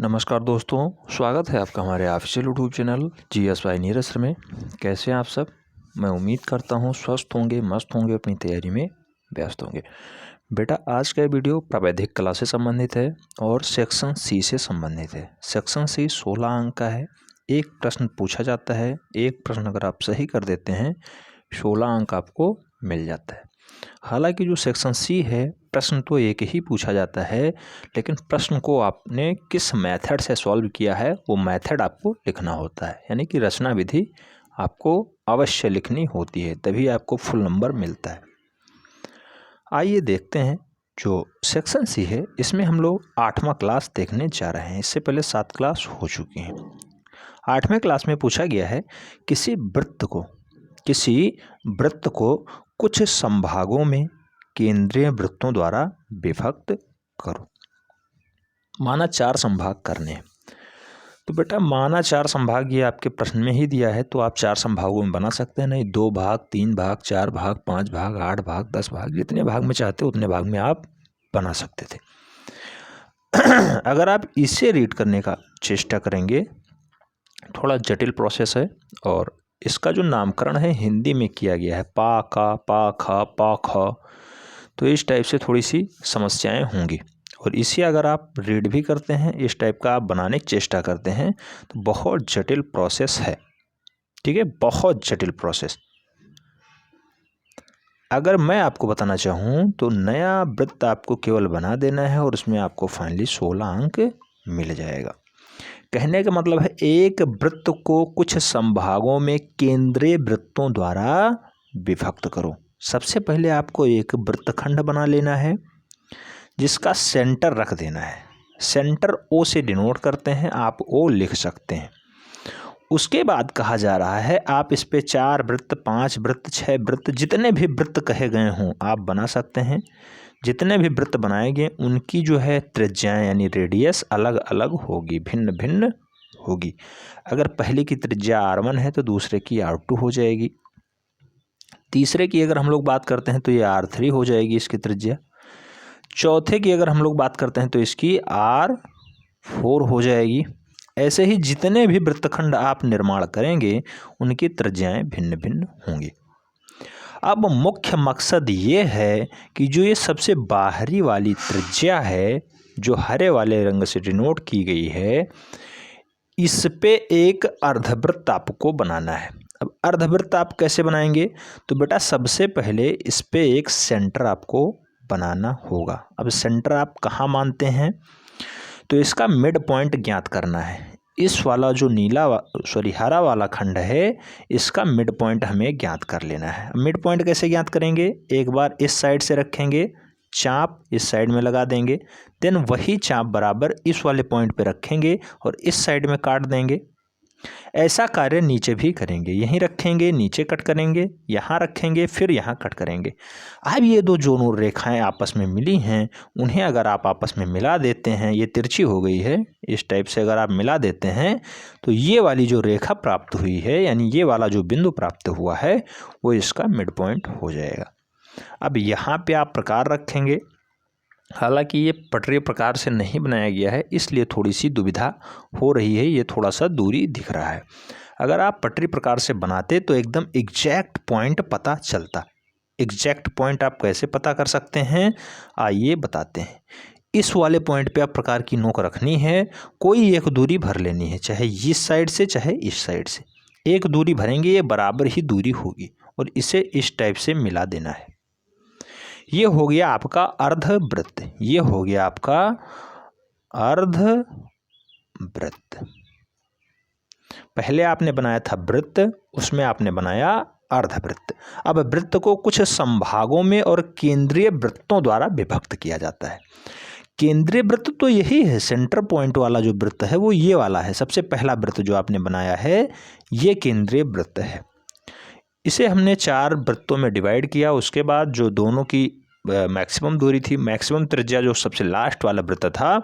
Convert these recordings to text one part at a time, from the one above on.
नमस्कार दोस्तों, स्वागत है आपका हमारे official YouTube channel GSY Neeraj sir में। कैसे हैं आप सब? मैं उम्मीद करता हूं स्वस्थ होंगे, मस्त होंगे, अपनी तैयारी में व्यस्त होंगे। बेटा, आज का वीडियो प्रावैधिक कला से संबंधित है और सेक्शन सी से संबंधित है। सेक्शन सी 16 अंक का है। एक प्रश्न पूछा जाता है, एक प्रश्न अगर आप सही कर देते हैं 16 अंक आपको मिल जाता है। हालांकि जो सेक्शन सी है, प्रश्न तो एक ही पूछा जाता है, लेकिन प्रश्न को आपने किस मेथड से सॉल्व किया है वो मेथड आपको लिखना होता है, यानी कि रचना विधि आपको अवश्य लिखनी होती है, तभी आपको फुल नंबर मिलता है। आइए देखते हैं जो सेक्शन सी है, इसमें हम लोग 8वां क्लास देखने जा रहे हैं। इससे पहले 7 क्लास हो चुकी हैं। 8वें क्लास में पूछा गया है किसी वृत्त को कुछ संभागों में केंद्रीय वृत्तों द्वारा विभक्त करो। माना 4 संभाग करने हैं, तो बेटा माना 4 संभाग ये आपके प्रश्न में ही दिया है, तो आप 4 संभागों में बना सकते हैं। नहीं, 2 भाग, 3 भाग, 4 भाग, 5 भाग, 8 भाग, 10 भाग, जितने भाग में चाहते उतने भाग में आप बना सकते थे। अगर आप इसे रीड करने का चेष्टा करेंगे, थोड़ा जटिल प्रोसेस है और इसका जो नामकरण है हिंदी में किया गया है, पा का, पा खा, पा ख, तो इस टाइप से थोड़ी सी समस्याएं होंगी। और इसे अगर आप रीड भी करते हैं, इस टाइप का आप बनाने की चेष्टा करते हैं, तो बहुत जटिल प्रोसेस है। ठीक है, बहुत जटिल प्रोसेस। अगर मैं आपको बताना चाहूँ तो नया वृत्त आपको केवल बना देना है और उसमें आपको फाइनली 16 अंक मिल जाएगा। कहने का मतलब है एक वृत्त को कुछ संभागों में केंद्रीय वृत्तों द्वारा विभक्त करो। सबसे पहले आपको एक वृत्तखंड बना लेना है जिसका सेंटर रख देना है। सेंटर ओ से डिनोट करते हैं, आप ओ लिख सकते हैं। उसके बाद कहा जा रहा है आप इस पे 4 वृत्त, 5 वृत्त, 6 वृत्त, जितने भी वृत्त कहे गए हों आप बना सकते हैं। जितने भी वृत्त बनाए गए उनकी जो है त्रिज्याएं यानी रेडियस अलग अलग होगी, भिन्न भिन्न होगी। अगर पहले की त्रिज्या R1 है तो दूसरे की R2 हो जाएगी। तीसरे की अगर हम लोग बात करते हैं तो ये R3 हो जाएगी इसकी त्रिज्या। चौथे की अगर हम लोग बात करते हैं तो इसकी R4 हो जाएगी। ऐसे ही जितने भी वृत्तखंड आप निर्माण करेंगे उनकी त्रिज्याएं भिन्न भिन्न होंगी। अब मुख्य मकसद ये है कि जो ये सबसे बाहरी वाली त्रिज्या है जो हरे वाले रंग से डिनोट की गई है, इस पे एक अर्धवृत्त आपको बनाना है। अब अर्धवृत्त आप कैसे बनाएंगे? तो बेटा सबसे पहले इस पे एक सेंटर आपको बनाना होगा। अब सेंटर आप कहाँ मानते हैं? तो इसका मिड पॉइंट ज्ञात करना है। इस वाला जो हरा वाला खंड है, इसका मिड पॉइंट हमें ज्ञात कर लेना है। मिड पॉइंट कैसे ज्ञात करेंगे? एक बार इस साइड से रखेंगे, चाप इस साइड में लगा देंगे, देन वही चाप बराबर इस वाले पॉइंट पे रखेंगे और इस साइड में काट देंगे। ऐसा कार्य नीचे भी करेंगे, यहीं रखेंगे, नीचे कट करेंगे, यहाँ रखेंगे, फिर यहाँ कट करेंगे। अब ये दो जो रेखाएं आपस में मिली हैं उन्हें अगर आप आपस में मिला देते हैं, ये तिरछी हो गई है, इस टाइप से अगर आप मिला देते हैं तो ये वाली जो रेखा प्राप्त हुई है यानी ये वाला जो बिंदु प्राप्त हुआ है वो इसका मिड पॉइंट हो जाएगा। अब यहाँ पे आप प्रकार रखेंगे। हालांकि ये पटरीय प्रकार से नहीं बनाया गया है इसलिए थोड़ी सी दुविधा हो रही है, ये थोड़ा सा दूरी दिख रहा है। अगर आप पटरी प्रकार से बनाते तो एकदम एग्जैक्ट पॉइंट पता चलता। एग्जैक्ट पॉइंट आप कैसे पता कर सकते हैं, आइए बताते हैं। इस वाले पॉइंट पे आप प्रकार की नोक रखनी है, कोई एक दूरी भर लेनी है, चाहे इस साइड से चाहे इस साइड से एक दूरी भरेंगे, ये बराबर ही दूरी होगी और इसे इस टाइप से मिला देना है। ये हो गया आपका अर्धवृत्त, ये हो गया आपका अर्धवृत्त। पहले आपने बनाया था वृत्त, उसमें आपने बनाया अर्धवृत्त। अब वृत्त को कुछ संभागों में और केंद्रीय वृत्तों द्वारा विभक्त किया जाता है। केंद्रीय वृत्त तो यही है, सेंटर पॉइंट वाला जो वृत्त है वो ये वाला है। सबसे पहला वृत्त जो आपने बनाया है ये केंद्रीय वृत्त है। इसे हमने 4 वृत्तों में डिवाइड किया। उसके बाद जो दोनों की मैक्सिमम दूरी थी, मैक्सिमम त्रिज्या जो सबसे लास्ट वाला वृत्त था,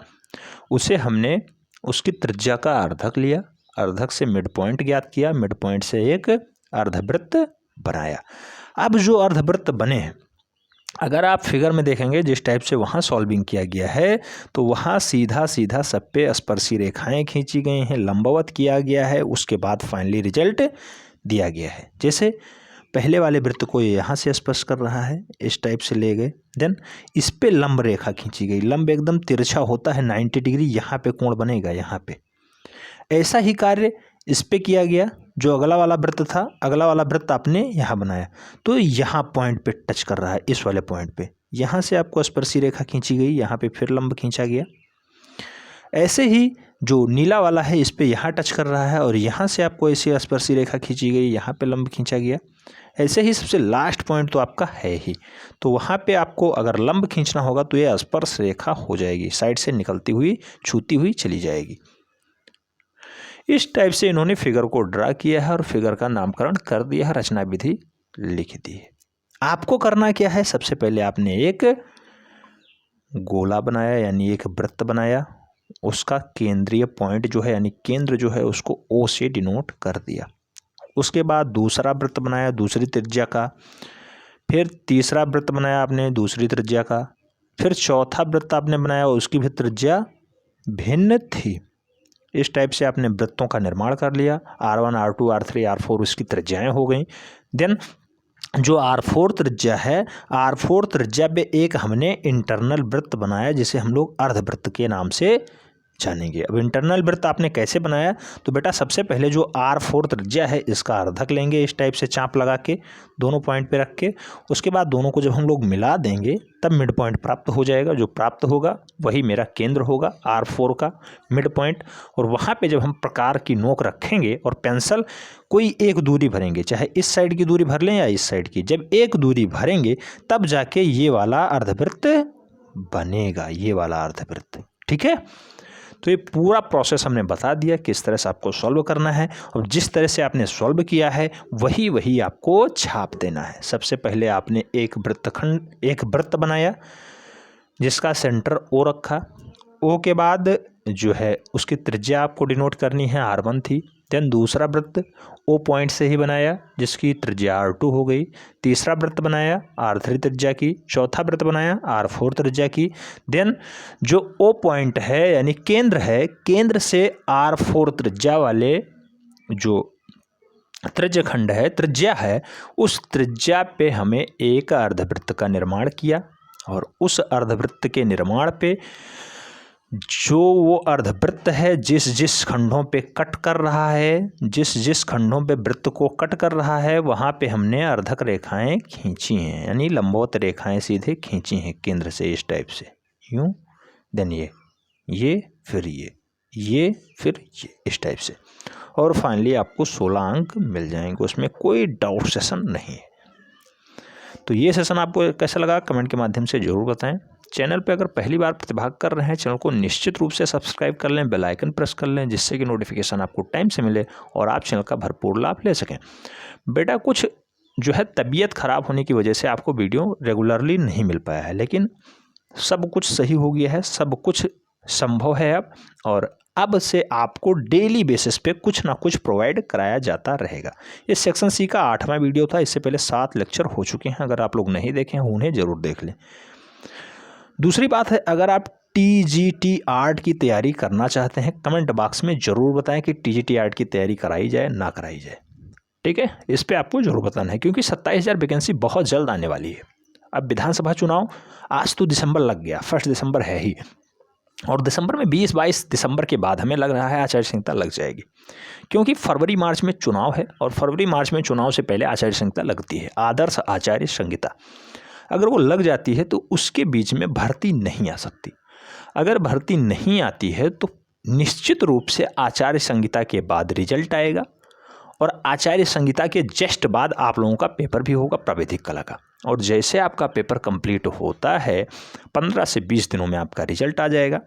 उसे हमने उसकी त्रिज्या का अर्धक लिया, अर्धक से मिड पॉइंट ज्ञात किया, मिड पॉइंट से एक अर्धवृत्त बनाया। अब जो अर्धवृत्त बने हैं अगर आप फिगर में देखेंगे जिस टाइप से वहाँ सॉल्विंग किया गया है तो वहाँ सीधा सीधा सब पे स्पर्शी रेखाएं खींची गई हैं, लंबवत किया गया है, उसके बाद फाइनली रिजल्ट दिया गया है। जैसे पहले वाले वृत्त को ये यहाँ से स्पर्श कर रहा है, इस टाइप से ले गए, देन इस पे लंब रेखा खींची गई, लंब एकदम तिरछा होता है 90 डिग्री, यहाँ पे कोण बनेगा यहाँ पे। ऐसा ही कार्य इस पे किया गया, जो अगला वाला वृत्त था, अगला वाला वृत्त आपने यहाँ बनाया तो यहाँ पॉइंट पे टच कर रहा है, इस वाले पॉइंट पे, यहाँ से आपको स्पर्शी रेखा खींची गई, यहाँ पे फिर लंब खींचा गया। ऐसे ही जो नीला वाला है इस पे यहाँ टच कर रहा है और यहाँ से आपको ऐसी स्पर्शी रेखा खींची गई, यहाँ पे लंब खींचा गया। ऐसे ही सबसे लास्ट पॉइंट तो आपका है ही, तो वहाँ पे आपको अगर लंब खींचना होगा तो ये स्पर्श रेखा हो जाएगी, साइड से निकलती हुई छूती हुई चली जाएगी। इस टाइप से इन्होंने फिगर को ड्रा किया है और फिगर का नामकरण कर दिया है, रचना विधि लिख दी है। आपको करना क्या है, सबसे पहले आपने एक गोला बनाया यानी एक वृत्त बनाया, उसका केंद्रीय पॉइंट जो है यानी केंद्र जो है उसको ओ से डिनोट कर दिया। उसके बाद दूसरा वृत्त बनाया दूसरी त्रिज्या का, फिर तीसरा वृत्त बनाया आपने दूसरी त्रिज्या का, फिर चौथा वृत्त आपने बनाया उसकी भी त्रिज्या भिन्न थी। इस टाइप से आपने वृत्तों का निर्माण कर लिया। R1 R2 R3 R4 इसकी त्रिज्याएं हो गई। देन जो R4 त्रिज्या है, R4 त्रिज्या पे एक हमने इंटरनल वृत्त बनाया जिसे हम लोग अर्धवृत्त के नाम से जानेंगे। अब इंटरनल वृत्त आपने कैसे बनाया, तो बेटा सबसे पहले जो R4 त्रिज्या है इसका अर्धक लेंगे, इस टाइप से चाप लगा के दोनों पॉइंट पे रख के, उसके बाद दोनों को जब हम लोग मिला देंगे तब मिड पॉइंट प्राप्त हो जाएगा। जो प्राप्त होगा वही मेरा केंद्र होगा R4 का मिड पॉइंट। और वहाँ पे जब हम प्रकार की नोक रखेंगे और पेंसिल कोई एक दूरी भरेंगे, चाहे इस साइड की दूरी भर लें या इस साइड की, जब एक दूरी भरेंगे तब जाके ये वाला अर्धवृत्त बनेगा, ये वाला अर्धवृत्त। ठीक है, तो ये पूरा प्रोसेस हमने बता दिया किस तरह से आपको सॉल्व करना है, और जिस तरह से आपने सॉल्व किया है वही आपको छाप देना है। सबसे पहले आपने एक वृत्त बनाया जिसका सेंटर ओ रखा, ओ के बाद जो है उसकी त्रिज्या आपको डिनोट करनी है R1 थी। देन दूसरा वृत्त ओ पॉइंट से ही बनाया जिसकी त्रिज्या R2 हो गई। तीसरा वृत्त बनाया R3 त्रिज्या की। चौथा वृत्त बनाया R4 त्रिज्या की। देन जो ओ पॉइंट है यानी केंद्र है, केंद्र से R4 त्रिज्या वाले जो त्रिज्यखंड है, त्रिज्या है, उस त्रिज्या पे हमें एक अर्धवृत्त का निर्माण किया, और उस अर्धवृत्त के निर्माण पे जो वो अर्धवृत्त है जिस जिस खंडों पे कट कर रहा है, जिस जिस खंडों पे वृत्त को कट कर रहा है वहाँ पे हमने अर्धक रेखाएं खींची हैं, यानी लंबवत रेखाएं सीधे खींची हैं केंद्र से, इस टाइप से यूं, देन ये फिर ये फिर ये, इस टाइप से, और फाइनली आपको 16 अंक मिल जाएंगे। उसमें कोई डाउट सेशन नहीं है। तो ये सेशन आपको कैसा लगा कमेंट के माध्यम से ज़रूर बताएं। चैनल पे अगर पहली बार प्रतिभाग कर रहे हैं, चैनल को निश्चित रूप से सब्सक्राइब कर लें, बेल आइकन प्रेस कर लें, जिससे कि नोटिफिकेशन आपको टाइम से मिले और आप चैनल का भरपूर लाभ ले सकें। बेटा कुछ जो है तबीयत ख़राब होने की वजह से आपको वीडियो रेगुलरली नहीं मिल पाया है, लेकिन सब कुछ सही हो गया है, सब कुछ संभव है अब, और अब से आपको डेली बेसिस पे कुछ ना कुछ प्रोवाइड कराया जाता रहेगा। ये सेक्शन सी का 8वां वीडियो था, इससे पहले 7 लेक्चर हो चुके हैं, अगर आप लोग नहीं देखे हैं उन्हें ज़रूर देख लें। दूसरी बात है, अगर आप TGT आर्ट की तैयारी करना चाहते हैं, कमेंट बॉक्स में ज़रूर बताएं कि TGT आर्ट की तैयारी कराई जाए ना कराई जाए। ठीक है, इस पर आपको ज़रूर बताना है, क्योंकि 27,000 वैकेंसी बहुत जल्द आने वाली है। अब विधानसभा चुनाव आज तो दिसंबर लग गया, 1 दिसंबर है ही, और दिसंबर में 20-22 दिसंबर के बाद हमें लग रहा है आचार संहिता लग जाएगी, क्योंकि फरवरी मार्च में चुनाव है, और फरवरी मार्च में चुनाव से पहले आचार संहिता लगती है, आदर्श आचार्य संहिता। अगर वो लग जाती है तो उसके बीच में भर्ती नहीं आ सकती। अगर भर्ती नहीं आती है तो निश्चित रूप से आचार्य संहिता के बाद रिजल्ट आएगा, और आचार्य संहिता के जस्ट बाद आप लोगों का पेपर भी होगा प्राविधिक कला का, और जैसे आपका पेपर कंप्लीट होता है 15 से 20 दिनों में आपका रिजल्ट आ जाएगा।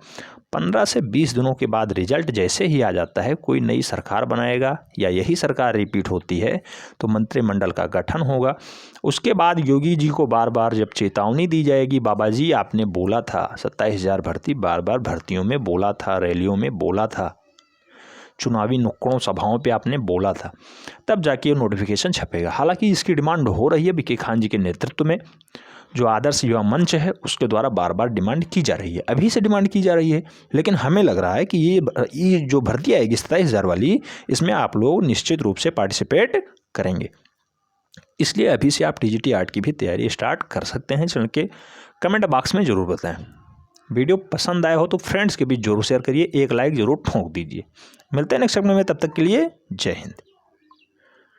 15 से 20 दिनों के बाद रिजल्ट जैसे ही आ जाता है, कोई नई सरकार बनाएगा या यही सरकार रिपीट होती है तो मंत्रिमंडल का गठन होगा। उसके बाद योगी जी को बार बार जब चेतावनी दी जाएगी, बाबा जी आपने बोला था 27,000 भर्ती, बार बार भर्तियों में बोला था, रैलियों में बोला था, चुनावी नुक्कड़ों सभाओं पे आपने बोला था, तब जाके नोटिफिकेशन छपेगा। हालांकि इसकी डिमांड हो रही है बीके खान जी के नेतृत्व में, जो आदर्श युवा मंच है उसके द्वारा बार बार डिमांड की जा रही है, अभी से डिमांड की जा रही है। लेकिन हमें लग रहा है कि ये जो भर्ती आएगी 27,000 वाली, इसमें आप लोग निश्चित रूप से पार्टिसिपेट करेंगे। इसलिए अभी से आप टीजीटी आर्ट की भी तैयारी स्टार्ट कर सकते हैं। चल के कमेंट बॉक्स में ज़रूर बताएं। वीडियो पसंद आया हो तो फ्रेंड्स के बीच जरूर शेयर करिए, एक लाइक ज़रूर ठोक दीजिए। मिलते हैं नेक्स्ट सेगमेंट में, तब तक के लिए जय हिंद।